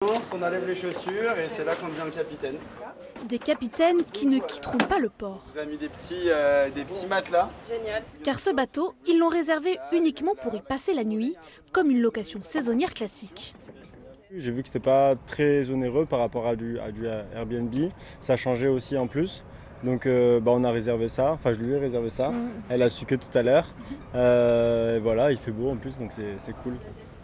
On enlève les chaussures et c'est là qu'on devient le capitaine. Des capitaines qui ne quitteront pas le port. On vous a mis des petits matelas. Génial. Car ce bateau, ils l'ont réservé uniquement pour y passer la nuit, comme une location saisonnière classique. J'ai vu que c'était pas très onéreux par rapport à du Airbnb. Ça changeait aussi en plus. Donc on a réservé ça, enfin je lui ai réservé ça. Elle a su que tout à l'heure. Et voilà, il fait beau en plus, donc c'est cool.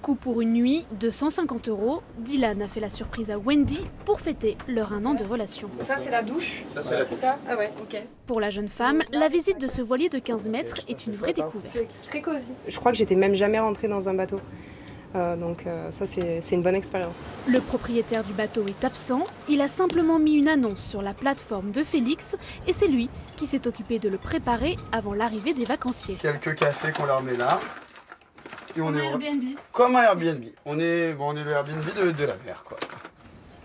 Coût pour une nuit, 250 €. Dylan a fait la surprise à Wendy pour fêter leur 1 an de relation. Ça, c'est la douche. Ça, c'est la douche. Ça ah ouais, ok. Pour la jeune femme, la visite de ce voilier de 15 mètres est une vraie découverte. C'est très cosy. Je crois que j'étais même jamais rentrée dans un bateau. Ça, c'est une bonne expérience. Le propriétaire du bateau est absent. Il a simplement mis une annonce sur la plateforme de Félix et c'est lui qui s'est occupé de le préparer avant l'arrivée des vacanciers. Quelques cafés qu'on leur met là. Et on est Airbnb. comme un Airbnb. On est le Airbnb de la mer, quoi.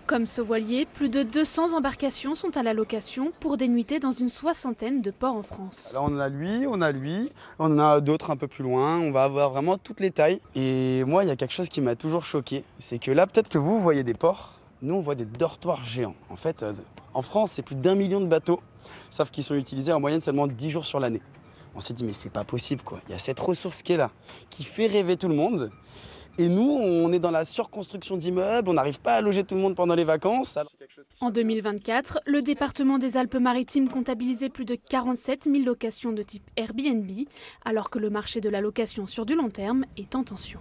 Comme ce voilier, plus de 200 embarcations sont à la location pour des nuitées dans une soixantaine de ports en France. Là, on en a d'autres un peu plus loin. On va avoir vraiment toutes les tailles. Et moi, il y a quelque chose qui m'a toujours choqué. C'est que là, peut-être que vous voyez des ports. Nous, on voit des dortoirs géants. En fait, en France, c'est plus d'1 million de bateaux, sauf qu'ils sont utilisés en moyenne seulement 10 jours sur l'année. On s'est dit, mais c'est pas possible, quoi. Il y a cette ressource qui est là, qui fait rêver tout le monde. Et nous, on est dans la surconstruction d'immeubles, on n'arrive pas à loger tout le monde pendant les vacances. En 2024, le département des Alpes-Maritimes comptabilisait plus de 47 000 locations de type Airbnb, alors que le marché de la location sur du long terme est en tension.